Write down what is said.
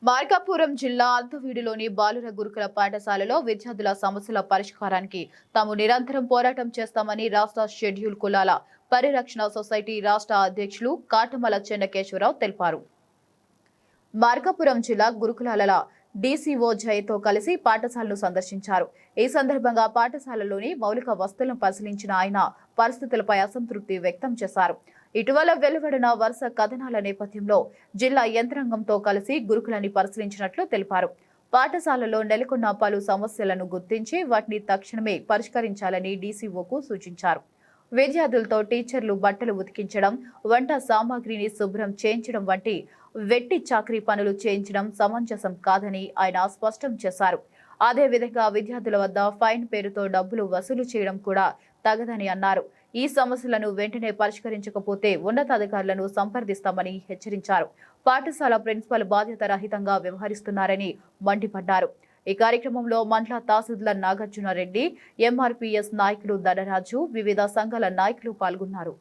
మార్కాపురం జిల్లా అర్ధవీడులోని బాలుర గురుకుల పాఠశాలలో విద్యార్థుల సమస్యల పరిష్కారానికి తాము నిరంతరం పోరాటం చేస్తామని రాష్ట్ర షెడ్యూల్ కులాల పరిరక్షణ సొసైటీ రాష్ట్ర అధ్యక్షులు కాటమల చెన్నకేశ్వరరావు తెలిపారు. మార్కాపురం జిల్లా గురుకులాల డీసీఓ జయతో కలిసి పాఠశాలను సందర్శించారు. ఈ సందర్భంగా పాఠశాలలోని మౌలిక వస్తువులను పరిశీలించిన ఆయన పరిస్థితులపై అసంతృప్తి వ్యక్తం చేశారు. ఇటీవల వెలువడిన వరుస కథనాల నేపథ్యంలో జిల్లా యంత్రాంగంతో కలిసి గురుకులాన్ని పరిశీలించినట్లు తెలిపారు. పాఠశాలలో నెలకొన్న పలు సమస్యలను గుర్తించి వాటిని తక్షణమే పరిష్కరించాలని డీసీఓకు సూచించారు. విద్యార్థులతో టీచర్లు బట్టలు ఉతికించడం, వంట సామాగ్రిని శుభ్రం చేయించడం వంటి వెట్టి చాకరీ పనులు చేయించడం సమంజసం కాదని ఆయన స్పష్టం చేశారు. అదేవిధంగా విద్యార్థుల వద్ద ఫైన్ పేరుతో డబ్బులు వసూలు చేయడం కూడా తగదని అన్నారు. ఈ సమస్యలను వెంటనే పరిష్కరించకపోతే ఉన్నతాధికారులను సంప్రదిస్తామని హెచ్చరించారు. పాఠశాల ప్రిన్సిపల్ బాధ్యత రహితంగా వ్యవహరిస్తున్నారని మండిపడ్డారు. ఈ కార్యక్రమంలో మండల తహసీల్దార్ నాగార్జున రెడ్డి, ఎంఆర్పీఎస్ నాయకులు ధనరాజు, వివిధ సంఘాల నాయకులు పాల్గొన్నారు.